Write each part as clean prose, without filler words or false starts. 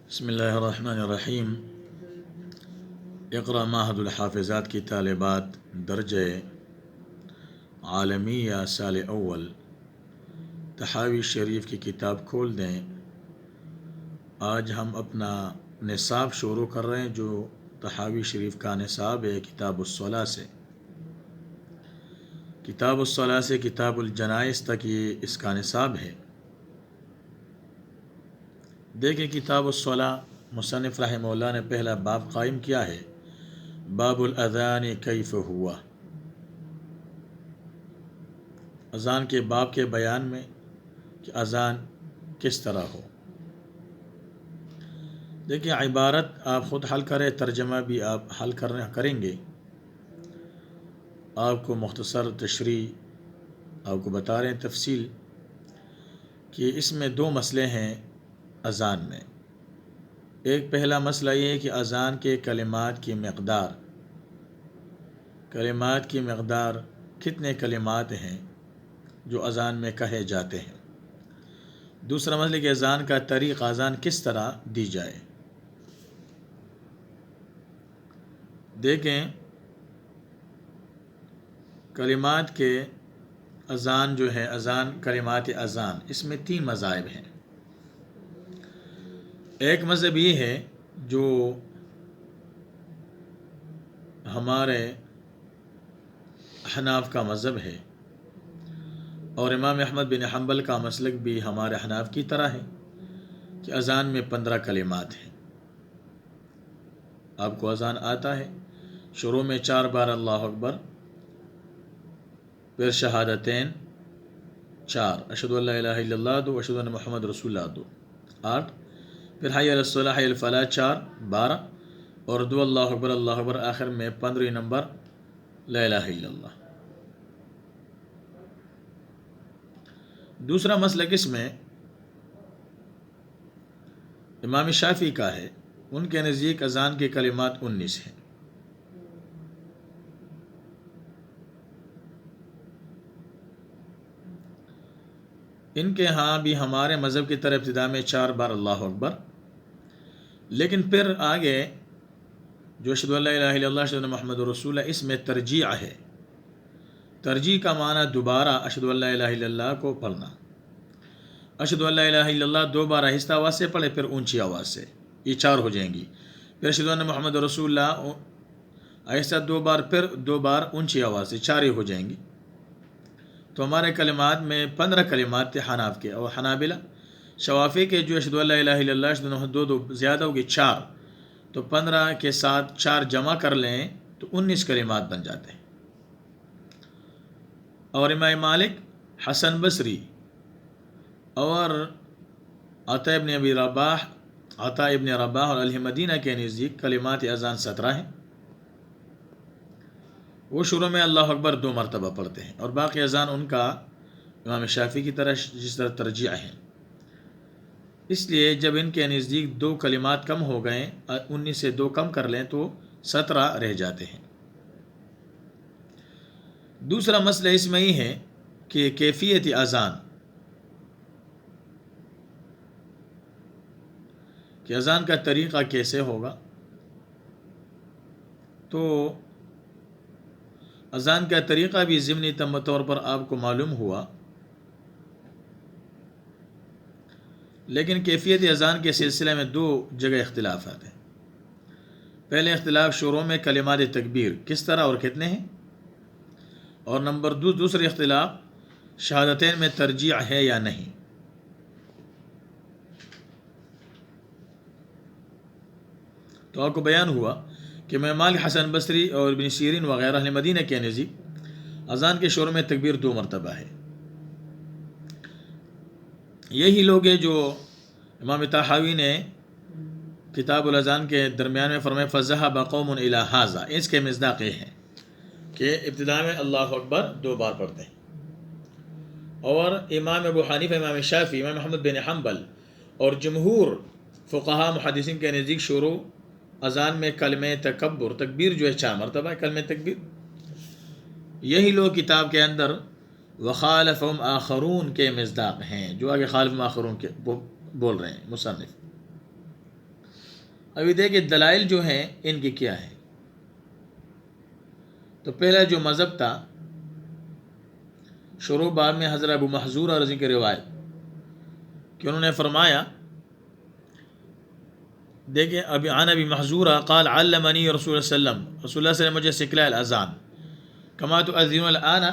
بسم اللہ الرحمن الرحیم۔ اقرأ معہد الحافظات کی طالبات درجہ عالمیہ سال اول تحاوی شریف کی کتاب کھول دیں۔ آج ہم اپنا نصاب شروع کر رہے ہیں جو تحاوی شریف کا نصاب ہے کتاب الصلاۃ سے۔ کتاب الصلاۃ سے کتاب الجنائز تک یہ اس کا نصاب ہے۔ دیکھیں کتاب الصلاۃ مصنف رحمہ اللہ نے پہلا باب قائم کیا ہے، باب الاذان کیف ہوا، اذان کے باب کے بیان میں کہ اذان کس طرح ہو۔ دیکھیں عبارت آپ خود حل کریں، ترجمہ بھی آپ حل کریں گے۔ آپ کو مختصر تشریح آپ کو بتا رہے ہیں تفصیل کہ اس میں دو مسئلے ہیں اذان میں۔ ایک پہلا مسئلہ یہ ہے کہ اذان کے کلمات کی مقدار کتنے کلمات ہیں جو اذان میں کہے جاتے ہیں۔ دوسرا مسئلہ کہ اذان کا طریقہ، اذان کس طرح دی جائے۔ دیکھیں کلمات کے اذان جو ہے، اذان کلمات اذان، اس میں 3 مذاہب ہیں۔ ایک مذہب یہ ہے جو ہمارے احناف کا مذہب ہے، اور امام احمد بن حنبل کا مسلک بھی ہمارے احناف کی طرح ہے کہ اذان میں 15 کلمات ہیں۔ آپ کو اذان آتا ہے، شروع میں 4 بار اللہ اکبر، پھر شہادتین 4، اشہدو ان لا الہ الا اللہ 2، اشہدو ان محمد رسول اللہ 2، 8، پھر حی علی الصلاۃ حی علی الفلاح 4، 12، اور 2 اللہ اکبر آخر میں 15 نمبر لا الہ الا اللہ۔ دوسرا مسلک اس میں امام شافعی کا ہے، ان کے نزدیک اذان کے کلمات 19 ہیں۔ ان کے ہاں بھی ہمارے مذہب کی طرح ابتدا میں 4 بار اللہ اکبر، لیکن پھر آگے جو اشہدو ان لا الہ الا اللہ اشہدو ان محمد رسول اللہ، اس میں ترجیع ہے۔ ترجیع کا معنی دوبارہ اشہدو ان لا الہ الا اللہ کو پڑھنا۔ اشہدو ان لا الہ الا اللہ 2 بار آہستہ آواز سے پڑھے، پھر اونچی آواز سے، یہ 4 ہو جائیں گی۔ پھر اشہدو ان محمد رسول اللہ آہستہ 2 بار، پھر 2 بار اونچی آواز سے، 4 ہی ہو جائیں گی۔ تو ہمارے کلمات میں 15 کلمات تھے حناف کے، اور حنابلہ شوافی کے جو اشہدو ان لا الہ الا اللہ اشہدو ان 2 زیادہ ہوگی 4، تو 15 کے ساتھ 4 جمع کر لیں تو 19 کلمات بن جاتے ہیں۔ اور امام مالک، حسن بصری اور عطا ابن رباح اور اہل مدینہ کے نزدیک کلمات اذان 17 ہیں۔ وہ شروع میں اللہ اکبر 2 مرتبہ پڑھتے ہیں، اور باقی اذان ان کا امام شافعی کی طرح جس طرح ترجیح ہے۔ اس لیے جب ان کے نزدیک 2 کلمات کم ہو گئے، 19 سے 2 کم کر لیں تو 17 رہ جاتے ہیں۔ دوسرا مسئلہ اس میں یہ ہے کہ کیفیت اذان، کہ اذان کا طریقہ کیسے ہوگا۔ تو اذان کا طریقہ بھی ضمنی طور پر آپ کو معلوم ہوا، لیکن کیفیت اذان کے سلسلے میں 2 جگہ اختلافات ہیں۔ پہلے اختلاف شروع میں کلمات تکبیر کس طرح اور کتنے ہیں، اور نمبر 2 دوسرے اختلاف شہادتین میں ترجیع ہے یا نہیں۔ تو آپ کو بیان ہوا کہ امام مالک، حسن بصری اور ابن سیرین وغیرہ اہل مدینہ کے نزدیک اذان کے شروع میں تکبیر 2 مرتبہ ہے۔ یہی لوگ ہیں جو امام طحاوی نے کتاب الاذان کے درمیان میں فرمایا فَذَهَبَ قَوْمٌ إِلَى هَذَا، اس کے مصداق یہ ہیں کہ ابتدا میں اللہ اکبر 2 بار پڑھتے ہیں۔ اور امام ابو حنیفہ، امام شافعی، امام احمد بن حنبل اور جمہور فقہاء محدثین کے نزدیک شروع اذان میں کلمہ تکبیر جو ہے 4 مرتبہ ہے، کلمہ تکبیر۔ یہی لوگ کتاب کے اندر وخالفہم آخرون کے مصداق ہیں، جو آگے خالف آخرون کے بول رہے ہیں مصنف۔ ابھی دیکھیں دلائل جو ہیں ان کی کیا ہے. تو پہلا جو مذہب تھا، شروع باب میں حضرت ابو محذور رضی کی روایت کہ انہوں نے فرمایا، دیکھیں ابھی عن ابی محذور قال علمنی رسول اللہ صلی اللہ علیہ وسلم، رسول اللہ صلی اللہ علیہ وسلم مجھے سکھلایا الاذان کما تؤذون الآن،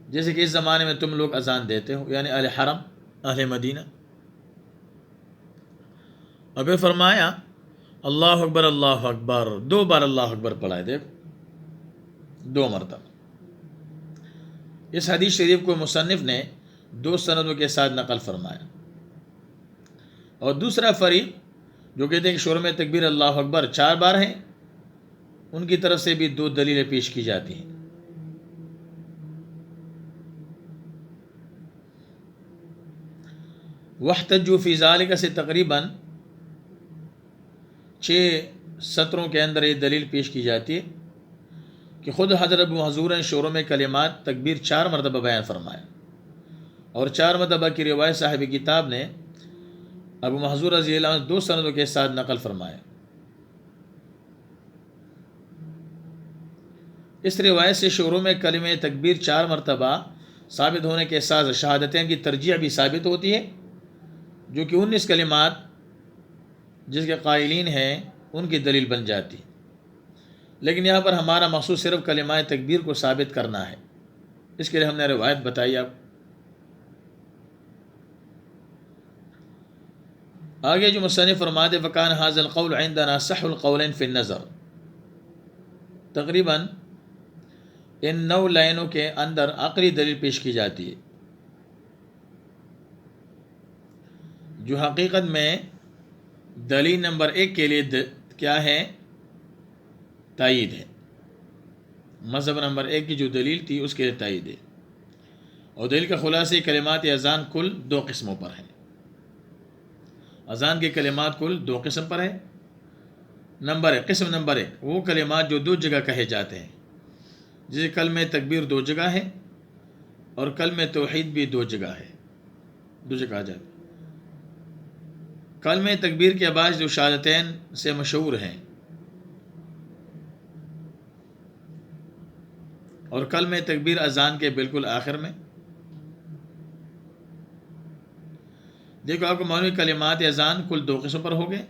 جیسے کہ اس زمانے میں تم لوگ اذان دیتے ہو، یعنی اہل حرم، اہل مدینہ. اور پھر فرمایا اللہ اکبر اللہ اکبر، 2 بار اللہ اکبر پڑھائے، دیکھو 2 مرتبہ. اس حدیث شریف کو مصنف نے 2 سندوں کے ساتھ نقل فرمایا. اور دوسرا فریق جو کہتے ہیں کہ شروع میں تکبیر اللہ اکبر 4 بار ہیں، ان کی طرف سے بھی 2 دلیلیں پیش کی جاتی ہیں. واحتجوا فی ذالک سے تقریباً 6 سطروں کے اندر یہ دلیل پیش کی جاتی ہے کہ خود حضرت ابو محذور نے شروع میں کلمات تکبیر 4 مرتبہ بیان فرمایا، اور 4 مرتبہ کی روایت صاحب کتاب نے ابو محذور رضی اللہ عنہ 2 سندوں کے ساتھ نقل فرمایا. اس روایت سے شروع میں کلمہ تکبیر 4 مرتبہ ثابت ہونے کے ساتھ شہادتین کی ترجیح بھی ثابت ہوتی ہے، جو کہ 19 کلمات جس کے قائلین ہیں ان کی دلیل بن جاتی. لیکن یہاں پر ہمارا مقصود صرف کلمہ تکبیر کو ثابت کرنا ہے، اس کے لیے ہم نے روایت بتائی. اب آگے جو مصنف فرماتے فکان ھذا القول عندنا صح القولین فی النظر، تقریباً ان 9 لائنوں کے اندر عقلی دلیل پیش کی جاتی ہے، جو حقیقت میں دلیل نمبر 1 کے لیے کیا ہے؟ تائید ہے. مذہب نمبر 1 کی جو دلیل تھی اس کے لیے تائید ہے. اور دلیل کا خلاصہ کلمات اذان کل 2 قسموں پر ہیں. اذان کے کلمات کل 2 قسم پر ہیں. قسم نمبر 1 وہ کلمات جو 2 جگہ کہے جاتے ہیں، جیسے کلمہ تکبیر 2 جگہ ہے اور کلمہ توحید بھی 2 جگہ ہے، 2 جگہ آ جاتے. کلمہ تکبیر کے بعد جو شہادتین سے مشہور ہیں، اور کلمہ تکبیر اذان کے بالکل آخر میں. دیکھو آپ کو معلوم کلمات اذان کل 2 قسم پر ہو گئے.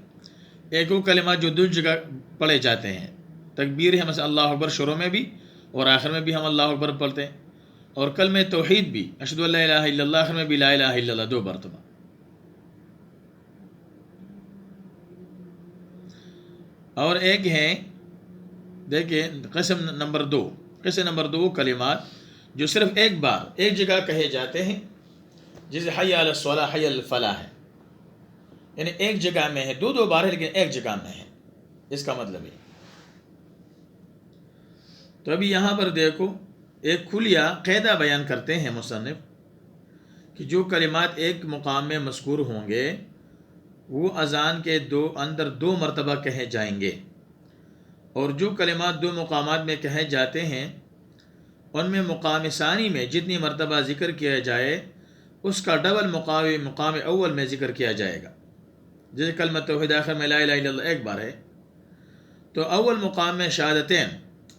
ایک وہ کلمات جو 2 جگہ پڑھے جاتے ہیں، تکبیر ہے مثلا اللہ اکبر شروع میں بھی اور آخر میں بھی ہم اللہ اکبر پڑھتے ہیں، اور کلمہ توحید بھی اشہد ان لا الہ الا اللہ آخر میں بھی لا الہ الا اللہ 2 مرتبہ. اور ایک ہے دیکھیں قسم نمبر 2 کلمات جو صرف ایک بار ایک جگہ کہے جاتے ہیں، جیسے حی علی الصلاۃ حی علی الفلاح ہے، یعنی ایک جگہ میں ہے، 2 بار ہے لیکن ایک جگہ میں ہے، اس کا مطلب ہے. تو ابھی یہاں پر دیکھو ایک کھلیا قاعدہ بیان کرتے ہیں مصنف کہ جو کلمات ایک مقام میں مذکور ہوں گے وہ اذان کے اندر 2 مرتبہ کہے جائیں گے، اور جو کلمات 2 مقامات میں کہے جاتے ہیں ان میں مقام ثانی میں جتنی مرتبہ ذکر کیا جائے اس کا ڈبل مقام اول میں ذکر کیا جائے گا. جیسے کلمہ توحید آخر میں لا الہ الا اللہ 1 بار ہے، تو اول مقام میں شہادتین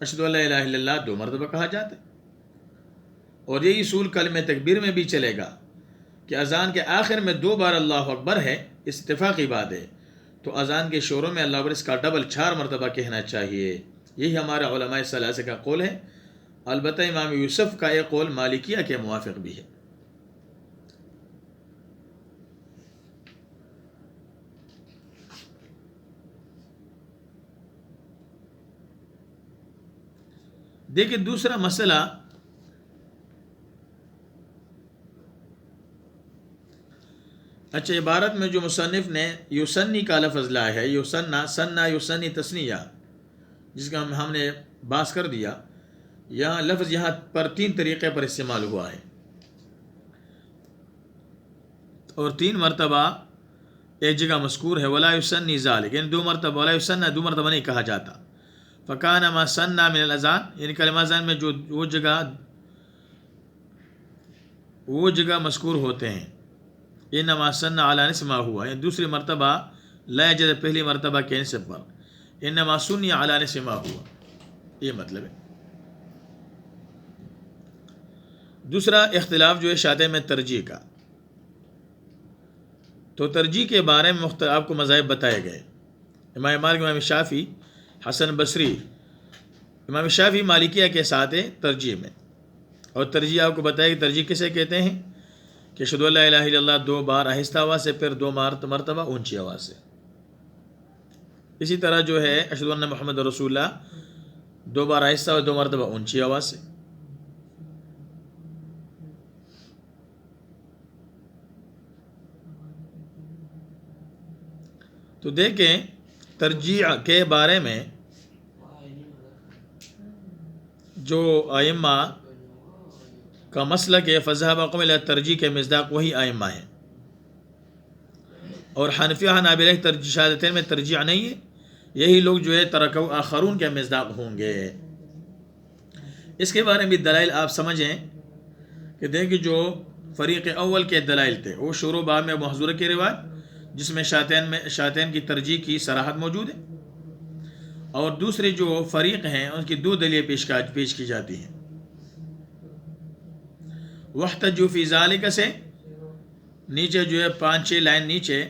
اشہد ان لا الہ الا اللہ 2 مرتبہ کہا جاتا ہے. اور یہی اصول کلمہ تکبیر میں بھی چلے گا کہ اذان کے آخر میں 2 بار اللہ اکبر ہے، اتفاقی بات ہے، تو اذان کے شروع میں اللہ اکبر اس کا ڈبل 4 مرتبہ کہنا چاہیے. یہی ہمارے علماء ثلاثہ کا قول ہے. البتہ امام یوسف کا ایک قول مالکیہ کے موافق بھی ہے. دیکھیں دوسرا مسئلہ عبارت میں جو مصنف نے یوسنی کا لفظ لایا ہے، سنا یوسنی تسنیہ، جس کا ہم نے باس کر دیا، یہاں لفظ یہاں پر 3 طریقے پر استعمال ہوا ہے، اور 3 مرتبہ ایک جگہ مذکور ہے ولا یسنی ذالک، یعنی 2 مرتبہ ولا یسنی 2 مرتبہ نہیں کہا جاتا. فکان ما سنہ من الاذان، یعنی کلمہ اذان میں جو وہ جگہ مذکور ہوتے ہیں، انما سنہ علی نصف ما ہوا، یعنی دوسری مرتبہ لا یجد پہلی مرتبہ کے نصف پر، انما سنی علی نصف ما ہوا، یہ مطلب ہے۔ دوسرا اختلاف جو ہے شاتین میں ترجیح کا، تو ترجیح کے بارے میں آپ کو مذاہب بتائے گئے، امام مالک، امام شافعی، حسن بصری۔ امام شافعی مالکیہ کے ساتھ ہے ترجیح میں، اور ترجیح آپ کو بتایا کہ ترجیح کسے کہتے ہیں کہ اشہدو ان لا الہ الا اللہ 2 بار آہستہ آواز سے، پھر 2 مرتبہ اونچی آواز سے۔ اسی طرح جو ہے اشہدو ان محمد رسول اللہ 2 بار آہستہ اور 2 مرتبہ اونچی آواز سے۔ تو دیکھیں ترجیح کے بارے میں جو ائمہ کا مسلک ہے، فذهب قوم الی ترجیح کے مصداق وہی ائمہ ہیں، اور حنفیہ حنابلہ ترجیح شہادتین میں ترجیح نہیں ہے، یہی لوگ جو ہے ترکو آخرون کے مصداق ہوں گے۔ اس کے بارے میں دلائل آپ سمجھیں کہ دیکھیں جو فریق اول کے دلائل تھے وہ شروع باب میں محظورہ کی روایت جس میں شاتین کی ترجیح کی صراحت موجود ہے، اور دوسرے جو فریق ہیں ان کی 2 دلیلیں پیش کی جاتی ہیں۔ واحتجوا فی ذالک سے نیچے جو ہے 5-6 لائن نیچے،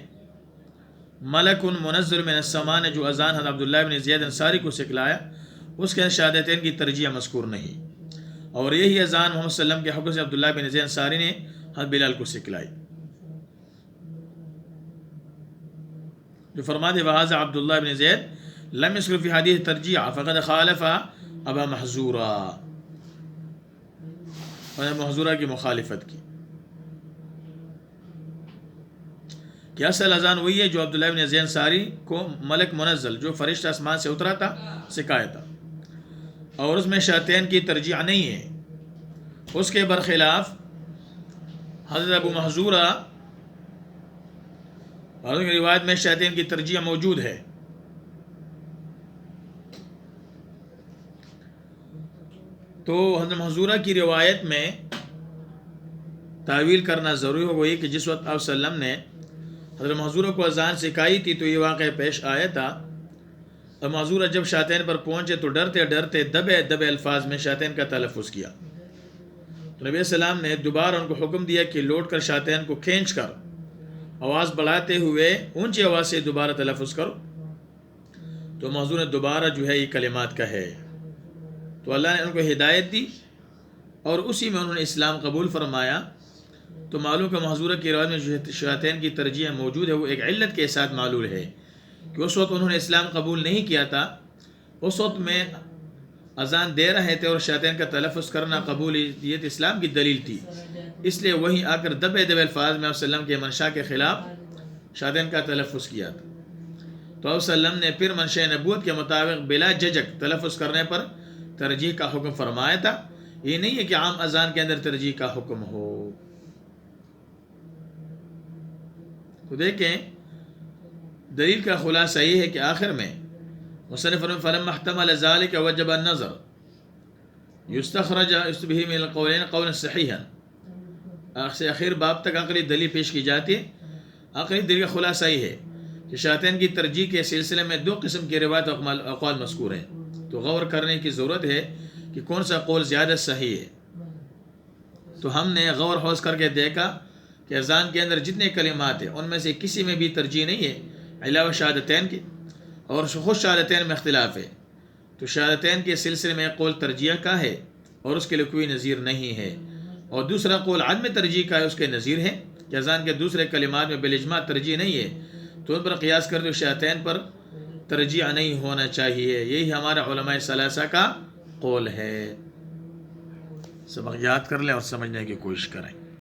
ملک منزل من السماء نے جو اذان حضرت عبداللہ بن زید انصاری کو سکھلایا، اس کے شہادتین کی ترجیح مذکور نہیں، اور یہی اذان محمد صلی اللہ علیہ وسلم کے حکم سے عبداللہ بن زید انصاری نے حضرت بلال کو سکھلائی، جو فرماتے وہذا عبداللہ بن زید لم یذکر فی حدیث ترجیح فقد خالف ابا محذورہ، محظورہ کی مخالفت کی، کہ اصل اذان وہی ہے جو عبداللہ بن زید انصاری کو ملک منزل جو فرشتہ آسمان سے اترا تھا سکھایا تھا، اور اس میں شاتین کی ترجیح نہیں ہے۔ اس کے برخلاف حضرت ابو محذورہ حضرت کی روایت میں شاتین کی ترجیح موجود ہے۔ تو حضرت محذورہ کی روایت میں تعویل کرنا ضروری ہو گئی کہ جس وقت آپ صلی اللہ علیہ وسلم نے حضرت محذورہ کو اذان سکھائی تھی تو یہ واقعہ پیش آیا تھا، اور محذورہ جب شاتین پر پہنچے تو ڈرتے ڈرتے دبے دبے الفاظ میں شاتین کا تلفظ کیا، تو نبی صلی اللہ علیہ وسلم نے دوبارہ ان کو حکم دیا کہ لوٹ کر شاتین کو کھینچ کر آواز بڑھاتے ہوئے اونچی آواز سے دوبارہ تلفظ کرو، تو محذور نے دوبارہ جو ہے یہ کلمات کہے، تو اللہ نے ان کو ہدایت دی اور اسی میں انہوں نے اسلام قبول فرمایا۔ تو معلوم کہ محذورہ کی روایت میں جو شاتین کی ترجیح موجود ہے وہ ایک علت کے ساتھ معلول ہے کہ اس وقت انہوں نے اسلام قبول نہیں کیا تھا، اس وقت میں اذان دے رہے تھے اور شاتین کا تلفظ کرنا قبولیت اسلام کی دلیل تھی، اس لیے وہی آ کر دبے دبے الفاظ میں آپ صلی اللہ علیہ وسلم کے منشا کے خلاف شاتین کا تلفظ کیا تھا، تو آپ صلی اللہ علیہ وسلم نے پھر منشا نبوت کے مطابق بلا جھجک تلفظ کرنے پر ترجیح کا حکم فرمایا تھا۔ یہ نہیں ہے کہ عام اذان کے اندر ترجیح کا حکم ہو۔ تو دیکھیں دلیل کا خلاصہ یہ ہے کہ آخر میں مصنف فرماتے فلما احتمل ذلك وجب النظر یستخرج به من القولین قولا صحیحا، آخر باب تک عقلی دلیل پیش کی جاتی ہے۔ عقلی دلیل کا خلاصہ یہ ہے کہ شاتین کی ترجیح کے سلسلے میں 2 قسم کی روایت اقوال مذکور ہیں، تو غور کرنے کی ضرورت ہے کہ کون سا قول زیادہ صحیح ہے۔ تو ہم نے غور خوض کر کے دیکھا کہ اذان کے اندر جتنے کلمات ہیں ان میں سے کسی میں بھی ترجیح نہیں ہے علاوہ شہادتین کے، اور خود شہادتین میں اختلاف ہے، تو شہادتین کے سلسلے میں قول ترجیح کا ہے اور اس کے لیے کوئی نظیر نہیں ہے، اور دوسرا قول عدم ترجیح کا ہے، اس کے نظیر ہے کہ اذان کے دوسرے کلمات میں بالاجماع ترجیح نہیں ہے، تو ان پر قیاس کر دو شہادتین پر ترجیح نہیں ہونا چاہیے۔ یہی ہمارا علماء ثلاثہ کا قول ہے۔ سبق یاد کر لیں اور سمجھنے کی کوشش کریں۔